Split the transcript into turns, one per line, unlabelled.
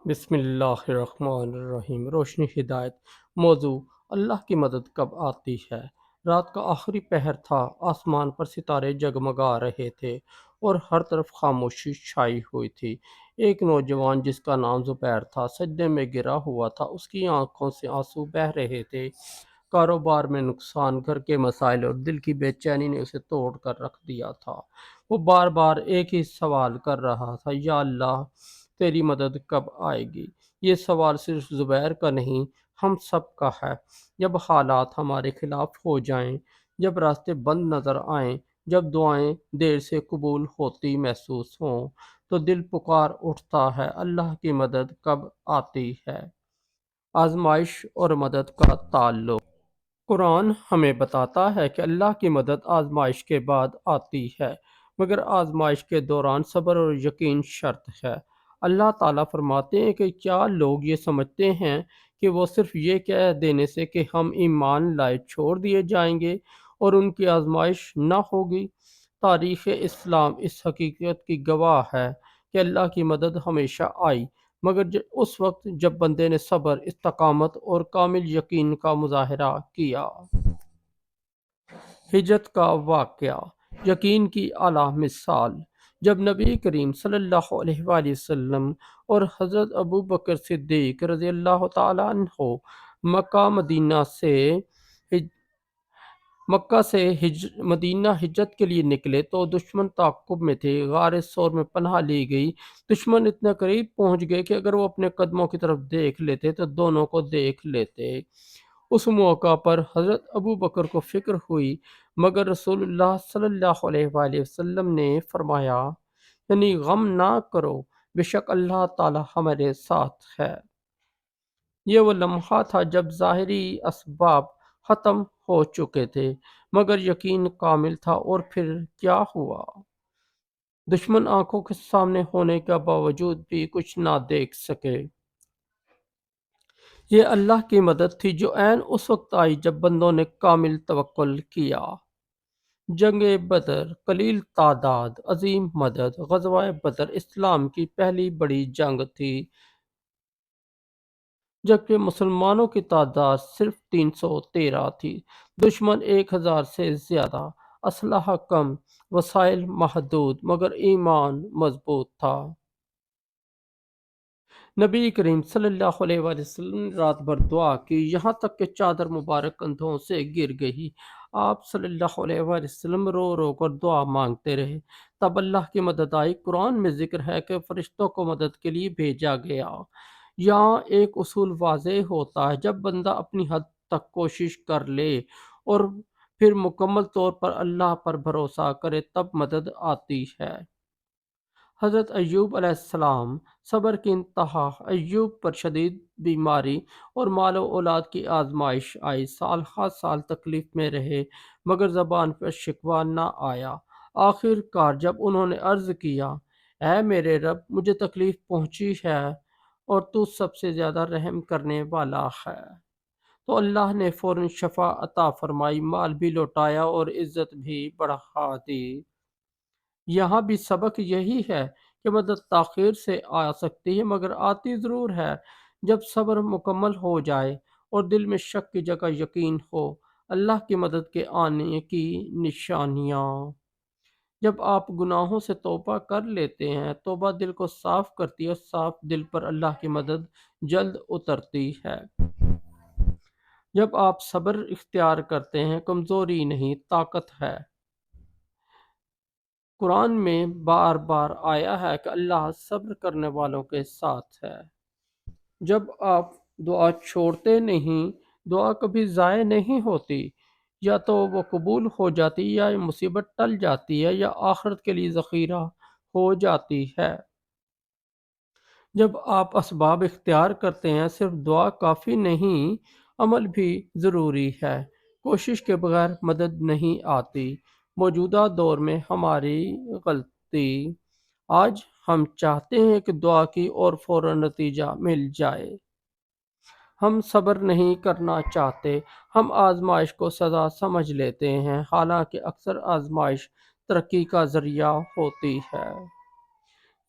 بسم اللہ الرحمن الرحیم۔ روشنی ہدایت۔ موضوع: اللہ کی مدد کب آتی ہے۔ رات کا آخری پہر تھا، آسمان پر ستارے جگمگا رہے تھے اور ہر طرف خاموشی چھائی ہوئی تھی۔ ایک نوجوان جس کا نام زبیر تھا سجدے میں گرا ہوا تھا، اس کی آنکھوں سے آنسو بہہ رہے تھے۔ کاروبار میں نقصان، گھر کے مسائل اور دل کی بے چینی نے اسے توڑ کر رکھ دیا تھا۔ وہ بار بار ایک ہی سوال کر رہا تھا: یا اللہ، تیری مدد کب آئے گی؟ یہ سوال صرف زبیر کا نہیں، ہم سب کا ہے۔ جب حالات ہمارے خلاف ہو جائیں، جب راستے بند نظر آئیں، جب دعائیں دیر سے قبول ہوتی محسوس ہوں، تو دل پکار اٹھتا ہے: اللہ کی مدد کب آتی ہے؟ آزمائش اور مدد کا تعلق۔ قرآن ہمیں بتاتا ہے کہ اللہ کی مدد آزمائش کے بعد آتی ہے، مگر آزمائش کے دوران صبر اور یقین شرط ہے۔ اللہ تعالیٰ فرماتے ہیں کہ کیا لوگ یہ سمجھتے ہیں کہ وہ صرف یہ کہہ دینے سے کہ ہم ایمان لائے چھوڑ دیے جائیں گے اور ان کی آزمائش نہ ہوگی؟ تاریخ اسلام اس حقیقت کی گواہ ہے کہ اللہ کی مدد ہمیشہ آئی، مگر اس وقت جب بندے نے صبر، استقامت اور کامل یقین کا مظاہرہ کیا۔ ہجرت کا واقعہ یقین کی اعلیٰ مثال۔ جب نبی کریم صلی اللہ علیہ وآلہ وسلم اور حضرت ابو بکر صدیق رضی اللہ تعالیٰ عنہ مکہ سے مدینہ ہجرت کے لیے نکلے تو دشمن تعاقب میں تھے۔ غار ثور میں پناہ لی گئی۔ دشمن اتنے قریب پہنچ گئے کہ اگر وہ اپنے قدموں کی طرف دیکھ لیتے تو دونوں کو دیکھ لیتے۔ اس موقع پر حضرت ابو بکر کو فکر ہوئی، مگر رسول اللہ صلی اللہ علیہ وآلہ وسلم نے فرمایا، یعنی غم نہ کرو، بے شک اللہ تعالی ہمارے ساتھ ہے۔ یہ وہ لمحہ تھا جب ظاہری اسباب ختم ہو چکے تھے، مگر یقین کامل تھا۔ اور پھر کیا ہوا؟ دشمن آنکھوں کے سامنے ہونے کے باوجود بھی کچھ نہ دیکھ سکے۔ یہ اللہ کی مدد تھی جو عین اس وقت آئی جب بندوں نے کامل توکل کیا۔ جنگ بدر، قلیل تعداد، عظیم مدد۔ غزوہ بدر اسلام کی پہلی بڑی جنگ تھی، جبکہ مسلمانوں کی تعداد صرف 313 تھی۔ دشمن 1000 سے زیادہ، اسلحہ کم، وسائل محدود، مگر ایمان مضبوط تھا۔ نبی کریم صلی اللہ علیہ وآلہ وسلم نے رات بھر دعا کی، یہاں تک کہ چادر مبارک کندھوں سے گر گئی۔ آپ صلی اللہ علیہ وآلہ وسلم رو رو کر دعا مانگتے رہے، تب اللہ کی مدد آئی۔ قرآن میں ذکر ہے کہ فرشتوں کو مدد کے لیے بھیجا گیا۔ یہاں ایک اصول واضح ہوتا ہے: جب بندہ اپنی حد تک کوشش کر لے اور پھر مکمل طور پر اللہ پر بھروسہ کرے، تب مدد آتی ہے۔ حضرت ایوب علیہ السلام صبر کی انتہا۔ ایوب پر شدید بیماری اور مال و اولاد کی آزمائش آئی۔ سال ہر سال تکلیف میں رہے، مگر زبان پر شکوہ نہ آیا۔ آخر کار جب انہوں نے عرض کیا: اے میرے رب، مجھے تکلیف پہنچی ہے اور تو سب سے زیادہ رحم کرنے والا ہے، تو اللہ نے فوراً شفا عطا فرمائی، مال بھی لوٹایا اور عزت بھی بڑھا دی۔ یہاں بھی سبق یہی ہے کہ مدد تاخیر سے آ سکتی ہے، مگر آتی ضرور ہے جب صبر مکمل ہو جائے اور دل میں شک کی جگہ یقین ہو۔ اللہ کی مدد کے آنے کی نشانیاں: جب آپ گناہوں سے توبہ کر لیتے ہیں، توبہ دل کو صاف کرتی ہے اور صاف دل پر اللہ کی مدد جلد اترتی ہے۔ جب آپ صبر اختیار کرتے ہیں، کمزوری نہیں، طاقت ہے۔ قرآن میں بار بار آیا ہے کہ اللہ صبر کرنے والوں کے ساتھ ہے۔ جب آپ دعا چھوڑتے نہیں، دعا کبھی ضائع نہیں ہوتی، یا تو وہ قبول ہو جاتی ہے، یا مصیبت ٹل جاتی ہے، یا آخرت کے لیے ذخیرہ ہو جاتی ہے۔ جب آپ اسباب اختیار کرتے ہیں، صرف دعا کافی نہیں، عمل بھی ضروری ہے۔ کوشش کے بغیر مدد نہیں آتی۔ موجودہ دور میں ہماری غلطی: آج ہم چاہتے ہیں کہ دعا کی اور فوراً نتیجہ مل جائے۔ ہم صبر نہیں کرنا چاہتے، ہم آزمائش کو سزا سمجھ لیتے ہیں، حالانکہ اکثر آزمائش ترقی کا ذریعہ ہوتی ہے۔